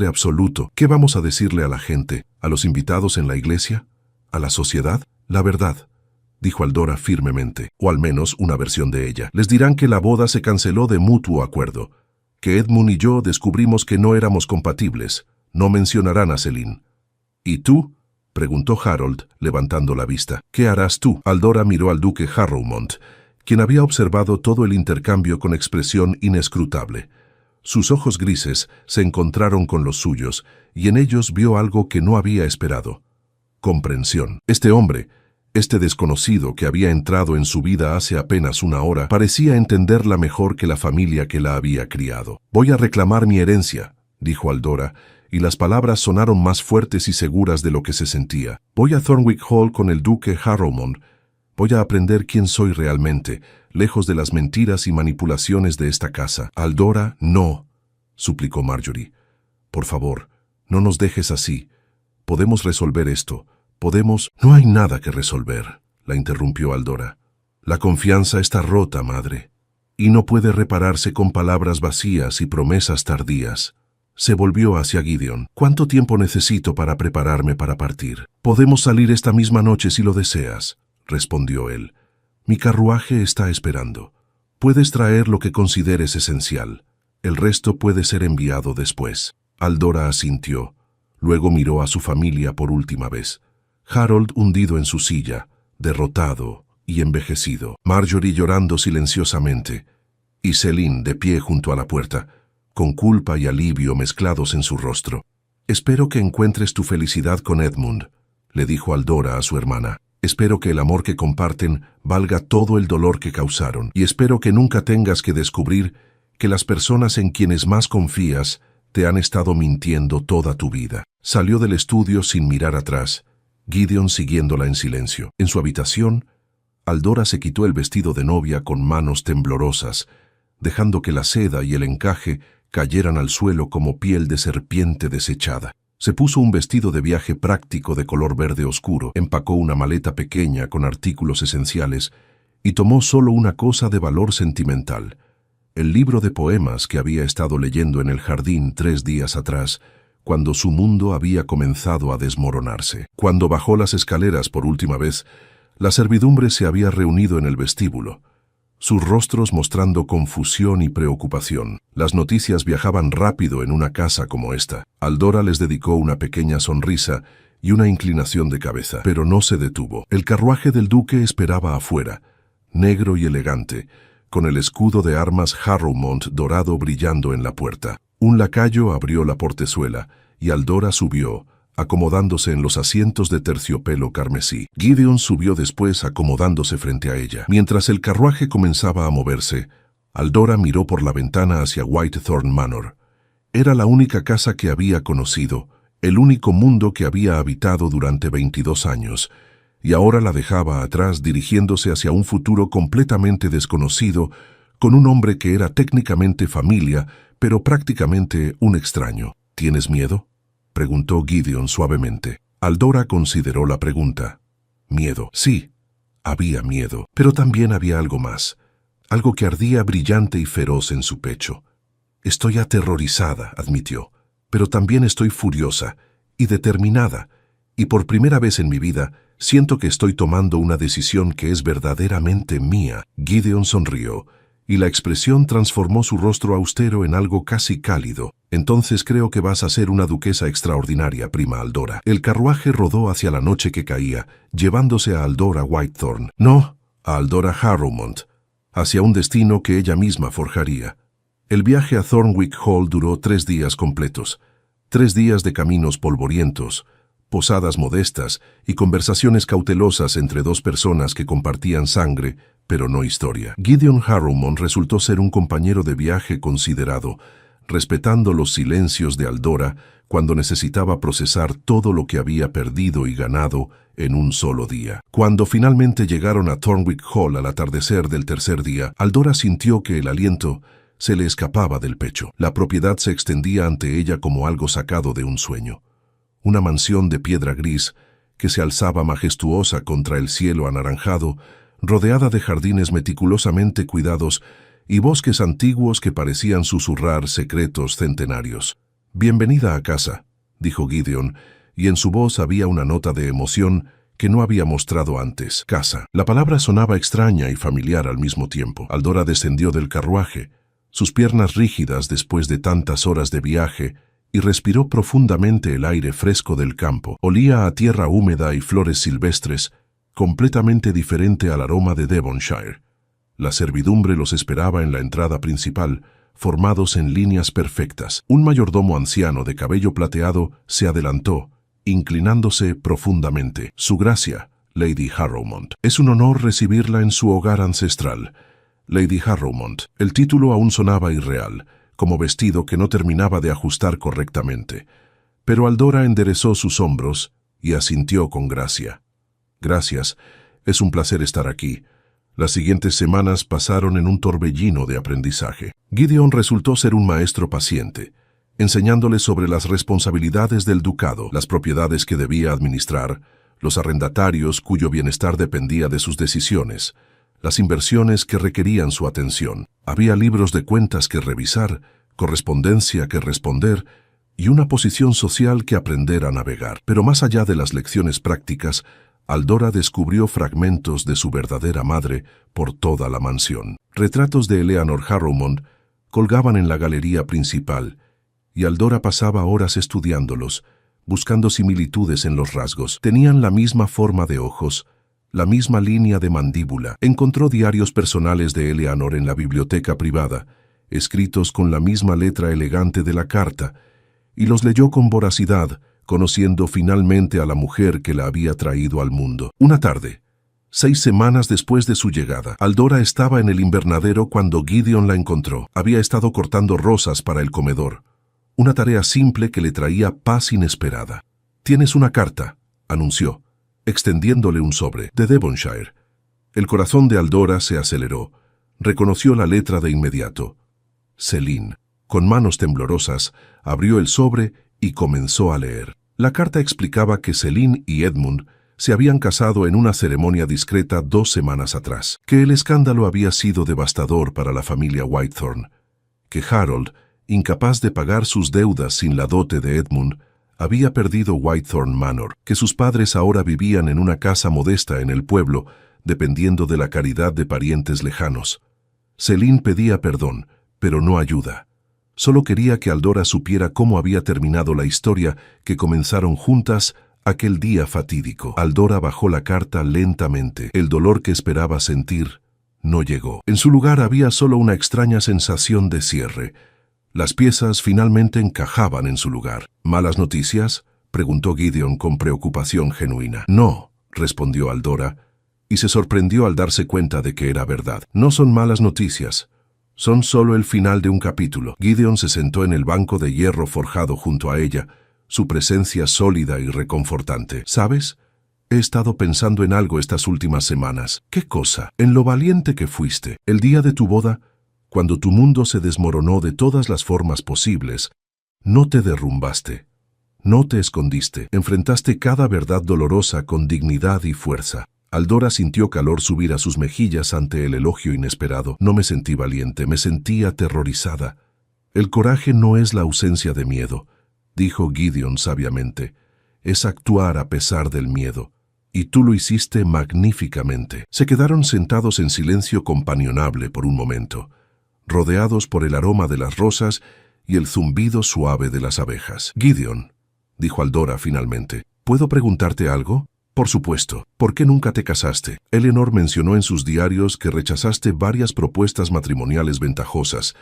absoluto. ¿Qué vamos a decirle a la gente, a los invitados en la iglesia, a la sociedad? La verdad, dijo Aldora firmemente, o al menos una versión de ella. Les dirán que la boda se canceló de mutuo acuerdo, que Edmund y yo descubrimos que no éramos compatibles. No mencionarán a Celine. ¿Y tú?, preguntó Harold, levantando la vista. ¿Qué harás tú? Aldora miró al duque Harrowmont, quien había observado todo el intercambio con expresión inescrutable. Sus ojos grises se encontraron con los suyos, y en ellos vio algo que no había esperado. Comprensión. Este hombre, este desconocido que había entrado en su vida hace apenas una hora, parecía entenderla mejor que la familia que la había criado. «Voy a reclamar mi herencia», dijo Aldora, y las palabras sonaron más fuertes y seguras de lo que se sentía. «Voy a Thornwick Hall con el duque Harrowmont. Voy a aprender quién soy realmente, lejos de las mentiras y manipulaciones de esta casa». «Aldora, no», suplicó Marjorie. «Por favor, no nos dejes así. Podemos resolver esto. Podemos...» «No hay nada que resolver», la interrumpió Aldora. «La confianza está rota, madre, y no puede repararse con palabras vacías y promesas tardías». Se volvió hacia Gideon. «¿Cuánto tiempo necesito para prepararme para partir?» «Podemos salir esta misma noche si lo deseas», respondió él. «Mi carruaje está esperando. Puedes traer lo que consideres esencial. El resto puede ser enviado después». Aldora asintió. Luego miró a su familia por última vez. Harold hundido en su silla, derrotado y envejecido. Marjorie llorando silenciosamente. Y Celine de pie junto a la puerta, con culpa y alivio mezclados en su rostro. «Espero que encuentres tu felicidad con Edmund», le dijo Aldora a su hermana. «Espero que el amor que comparten valga todo el dolor que causaron, y espero que nunca tengas que descubrir que las personas en quienes más confías te han estado mintiendo toda tu vida». Salió del estudio sin mirar atrás, Gideon siguiéndola en silencio. En su habitación, Aldora se quitó el vestido de novia con manos temblorosas, dejando que la seda y el encaje cayeran al suelo como piel de serpiente desechada. Se puso un vestido de viaje práctico de color verde oscuro, empacó una maleta pequeña con artículos esenciales y tomó solo una cosa de valor sentimental: el libro de poemas que había estado leyendo en el jardín 3 días atrás, cuando su mundo había comenzado a desmoronarse. Cuando bajó las escaleras por última vez, la servidumbre se había reunido en el vestíbulo, sus rostros mostrando confusión y preocupación. Las noticias viajaban rápido en una casa como esta. Aldora les dedicó una pequeña sonrisa y una inclinación de cabeza, pero no se detuvo. El carruaje del duque esperaba afuera, negro y elegante, con el escudo de armas Harrowmont dorado brillando en la puerta. Un lacayo abrió la portezuela y Aldora subió, acomodándose en los asientos de terciopelo carmesí. Gideon subió después, acomodándose frente a ella. Mientras el carruaje comenzaba a moverse, Aldora miró por la ventana hacia Whitethorn Manor. Era la única casa que había conocido, el único mundo que había habitado durante 22 años, y ahora la dejaba atrás dirigiéndose hacia un futuro completamente desconocido, con un hombre que era técnicamente familia, pero prácticamente un extraño. ¿Tienes miedo?, preguntó Gideon suavemente. Aldora consideró la pregunta. Miedo. Sí, había miedo, pero también había algo más, algo que ardía brillante y feroz en su pecho. Estoy aterrorizada, admitió, pero también estoy furiosa y determinada, y por primera vez en mi vida siento que estoy tomando una decisión que es verdaderamente mía. Gideon sonrió, y la expresión transformó su rostro austero en algo casi cálido. Entonces creo que vas a ser una duquesa extraordinaria, prima Aldora. El carruaje rodó hacia la noche que caía, llevándose a Aldora Whitethorn. No, a Aldora Harrowmont, hacia un destino que ella misma forjaría. El viaje a Thornwick Hall duró 3 días completos, 3 días de caminos polvorientos, posadas modestas y conversaciones cautelosas entre dos personas que compartían sangre, pero no historia. Gideon Harrowmont resultó ser un compañero de viaje considerado, respetando los silencios de Aldora cuando necesitaba procesar todo lo que había perdido y ganado en un solo día. Cuando finalmente llegaron a Thornwick Hall al atardecer del tercer día, Aldora sintió que el aliento se le escapaba del pecho. La propiedad se extendía ante ella como algo sacado de un sueño. Una mansión de piedra gris que se alzaba majestuosa contra el cielo anaranjado, rodeada de jardines meticulosamente cuidados y bosques antiguos que parecían susurrar secretos centenarios. «Bienvenida a casa», dijo Gideon, y en su voz había una nota de emoción que no había mostrado antes. Casa. La palabra sonaba extraña y familiar al mismo tiempo. Aldora descendió del carruaje, sus piernas rígidas después de tantas horas de viaje, y respiró profundamente el aire fresco del campo. Olía a tierra húmeda y flores silvestres, completamente diferente al aroma de Devonshire. La servidumbre los esperaba en la entrada principal, formados en líneas perfectas. Un mayordomo anciano de cabello plateado se adelantó, inclinándose profundamente. «Su gracia, Lady Harrowmont. Es un honor recibirla en su hogar ancestral. Lady Harrowmont». El título aún sonaba irreal, como vestido que no terminaba de ajustar correctamente. Pero Aldora enderezó sus hombros y asintió con gracia. «Gracias. Es un placer estar aquí». Las siguientes semanas pasaron en un torbellino de aprendizaje. Gideon resultó ser un maestro paciente, enseñándole sobre las responsabilidades del ducado, las propiedades que debía administrar, los arrendatarios cuyo bienestar dependía de sus decisiones, las inversiones que requerían su atención. Había libros de cuentas que revisar, correspondencia que responder y una posición social que aprender a navegar. Pero más allá de las lecciones prácticas, Aldora descubrió fragmentos de su verdadera madre por toda la mansión. Retratos de Eleanor Harrowmont colgaban en la galería principal, y Aldora pasaba horas estudiándolos, buscando similitudes en los rasgos. Tenían la misma forma de ojos, la misma línea de mandíbula. Encontró diarios personales de Eleanor en la biblioteca privada, escritos con la misma letra elegante de la carta, y los leyó con voracidad, conociendo finalmente a la mujer que la había traído al mundo. Una tarde, 6 semanas después de su llegada, Aldora estaba en el invernadero cuando Gideon la encontró. Había estado cortando rosas para el comedor, una tarea simple que le traía paz inesperada. «Tienes una carta», anunció, extendiéndole un sobre, «de Devonshire». El corazón de Aldora se aceleró. Reconoció la letra de inmediato. Celine, con manos temblorosas, abrió el sobre y comenzó a leer. La carta explicaba que Celine y Edmund se habían casado en una ceremonia discreta 2 semanas atrás, que el escándalo había sido devastador para la familia Whitethorn, que Harold, incapaz de pagar sus deudas sin la dote de Edmund, había perdido Whitethorn Manor, que sus padres ahora vivían en una casa modesta en el pueblo, dependiendo de la caridad de parientes lejanos. Celine pedía perdón, pero no ayuda. Solo quería que Aldora supiera cómo había terminado la historia que comenzaron juntas aquel día fatídico. Aldora bajó la carta lentamente. El dolor que esperaba sentir no llegó. En su lugar había solo una extraña sensación de cierre. Las piezas finalmente encajaban en su lugar. «¿Malas noticias?», preguntó Gideon con preocupación genuina. «No», respondió Aldora, y se sorprendió al darse cuenta de que era verdad. «No son malas noticias. Son solo el final de un capítulo». Gideon se sentó en el banco de hierro forjado junto a ella, su presencia sólida y reconfortante. «¿Sabes? He estado pensando en algo estas últimas semanas». «¿Qué cosa?». «En lo valiente que fuiste. El día de tu boda, cuando tu mundo se desmoronó de todas las formas posibles, no te derrumbaste, no te escondiste, enfrentaste cada verdad dolorosa con dignidad y fuerza». Aldora sintió calor subir a sus mejillas ante el elogio inesperado. «No me sentí valiente, me sentí aterrorizada». «El coraje no es la ausencia de miedo», dijo Gideon sabiamente. «Es actuar a pesar del miedo. Y tú lo hiciste magníficamente». Se quedaron sentados en silencio companionable por un momento, rodeados por el aroma de las rosas y el zumbido suave de las abejas. «Gideon», dijo Aldora finalmente, «¿puedo preguntarte algo?». Por supuesto. ¿Por qué nunca te casaste? Eleanor mencionó en sus diarios que rechazaste varias propuestas matrimoniales ventajosas.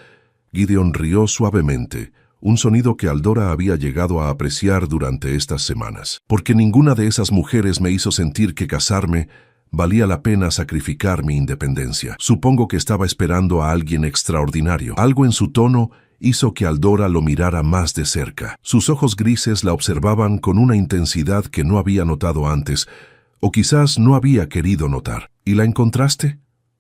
Gideon rió suavemente, un sonido que Aldora había llegado a apreciar durante estas semanas. Porque ninguna de esas mujeres me hizo sentir que casarme valía la pena sacrificar mi independencia. Supongo que estaba esperando a alguien extraordinario. Algo en su tono hizo que Aldora lo mirara más de cerca. Sus ojos grises la observaban con una intensidad que no había notado antes, o quizás no había querido notar. ¿Y la encontraste?,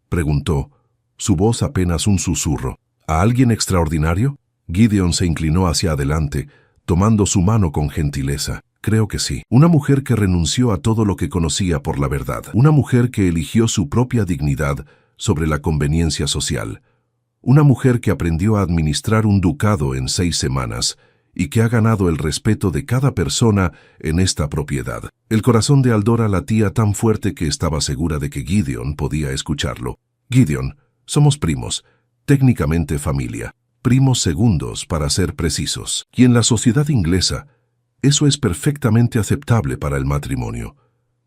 preguntó, su voz apenas un susurro. ¿A alguien extraordinario? Gideon se inclinó hacia adelante, tomando su mano con gentileza. Creo que sí. Una mujer que renunció a todo lo que conocía por la verdad. Una mujer que eligió su propia dignidad sobre la conveniencia social. Una mujer que aprendió a administrar un ducado en 6 semanas y que ha ganado el respeto de cada persona en esta propiedad. El corazón de Aldora latía tan fuerte que estaba segura de que Gideon podía escucharlo. Gideon, somos primos, técnicamente familia, primos segundos para ser precisos. Y en la sociedad inglesa, eso es perfectamente aceptable para el matrimonio.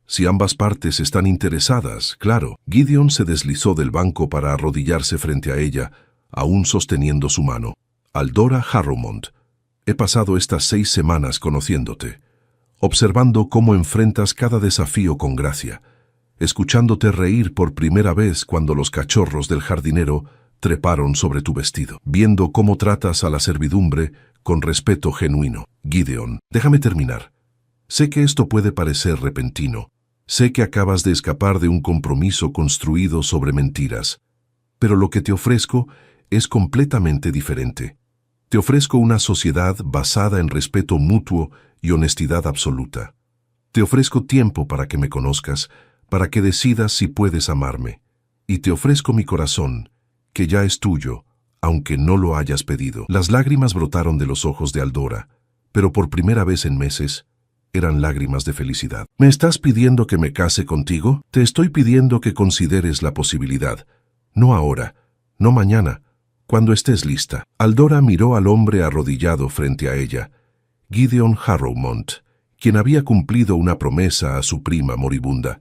Si ambas partes están interesadas, claro. Gideon se deslizó del banco para arrodillarse frente a ella, aún sosteniendo su mano. Aldora Harrowmont, he pasado estas 6 semanas conociéndote, observando cómo enfrentas cada desafío con gracia, escuchándote reír por primera vez cuando los cachorros del jardinero treparon sobre tu vestido, viendo cómo tratas a la servidumbre con respeto genuino. Gideon, déjame terminar. Sé que esto puede parecer repentino. Sé que acabas de escapar de un compromiso construido sobre mentiras. Pero lo que te ofrezco es completamente diferente. Te ofrezco una sociedad basada en respeto mutuo y honestidad absoluta. Te ofrezco tiempo para que me conozcas, para que decidas si puedes amarme. Y te ofrezco mi corazón, que ya es tuyo, aunque no lo hayas pedido. Las lágrimas brotaron de los ojos de Aldora, pero por primera vez en meses, eran lágrimas de felicidad. ¿Me estás pidiendo que me case contigo? Te estoy pidiendo que consideres la posibilidad. No ahora, no mañana, cuando estés lista. Aldora miró al hombre arrodillado frente a ella, Gideon Harrowmont, quien había cumplido una promesa a su prima moribunda,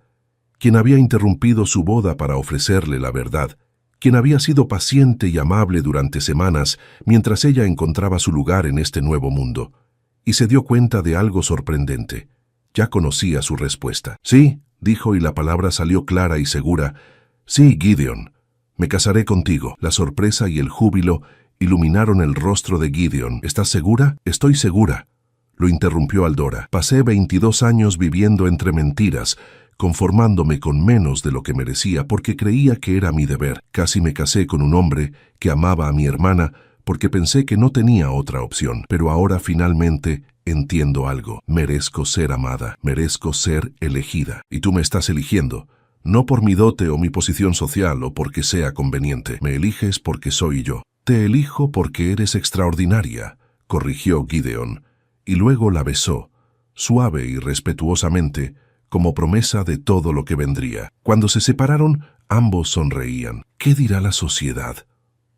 quien había interrumpido su boda para ofrecerle la verdad, quien había sido paciente y amable durante semanas mientras ella encontraba su lugar en este nuevo mundo. Y se dio cuenta de algo sorprendente. Ya conocía su respuesta. Sí, dijo, y la palabra salió clara y segura. Sí, Gideon, me casaré contigo. La sorpresa y el júbilo iluminaron el rostro de Gideon. ¿Estás segura? Estoy segura, lo interrumpió Aldora. Pasé 22 años viviendo entre mentiras, conformándome con menos de lo que merecía porque creía que era mi deber. Casi me casé con un hombre que amaba a mi hermana, porque pensé que no tenía otra opción. Pero ahora finalmente entiendo algo. Merezco ser amada, merezco ser elegida. Y tú me estás eligiendo, no por mi dote o mi posición social o porque sea conveniente. Me eliges porque soy yo. Te elijo porque eres extraordinaria, corrigió Gideon, y luego la besó, suave y respetuosamente, como promesa de todo lo que vendría. Cuando se separaron, ambos sonreían. ¿Qué dirá la sociedad?,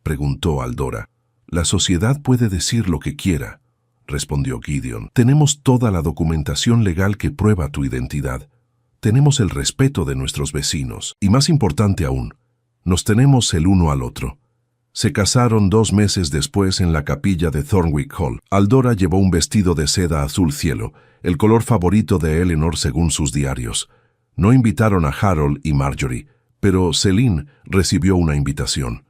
preguntó Aldora. La sociedad puede decir lo que quiera, respondió Gideon. Tenemos toda la documentación legal que prueba tu identidad. Tenemos el respeto de nuestros vecinos. Y más importante aún, nos tenemos el uno al otro. Se casaron 2 meses después en la capilla de Thornwick Hall. Aldora llevó un vestido de seda azul cielo, el color favorito de Eleanor según sus diarios. No invitaron a Harold y Marjorie, pero Celine recibió una invitación.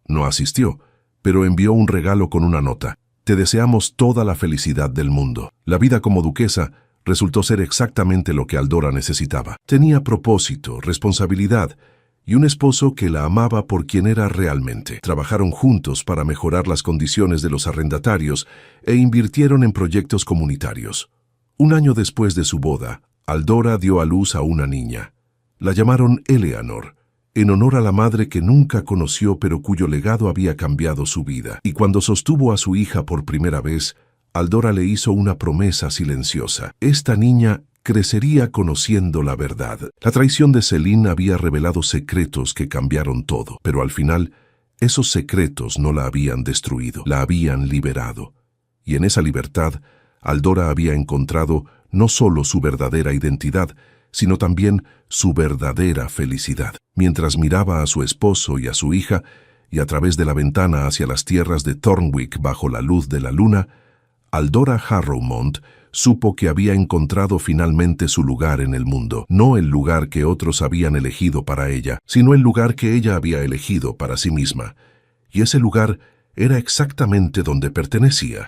No asistió, pero envió un regalo con una nota. Te deseamos toda la felicidad del mundo. La vida como duquesa resultó ser exactamente lo que Aldora necesitaba. Tenía propósito, responsabilidad y un esposo que la amaba por quien era realmente. Trabajaron juntos para mejorar las condiciones de los arrendatarios e invirtieron en proyectos comunitarios. 1 año después de su boda, Aldora dio a luz a una niña. La llamaron Eleanor, en honor a la madre que nunca conoció pero cuyo legado había cambiado su vida. Y cuando sostuvo a su hija por primera vez, Aldora le hizo una promesa silenciosa. Esta niña crecería conociendo la verdad. La traición de Celine había revelado secretos que cambiaron todo, pero al final, esos secretos no la habían destruido, la habían liberado. Y en esa libertad, Aldora había encontrado no solo su verdadera identidad, sino también su verdadera felicidad. Mientras miraba a su esposo y a su hija, y a través de la ventana hacia las tierras de Thornwick bajo la luz de la luna, Aldora Harrowmont supo que había encontrado finalmente su lugar en el mundo, no el lugar que otros habían elegido para ella, sino el lugar que ella había elegido para sí misma. Y ese lugar era exactamente donde pertenecía.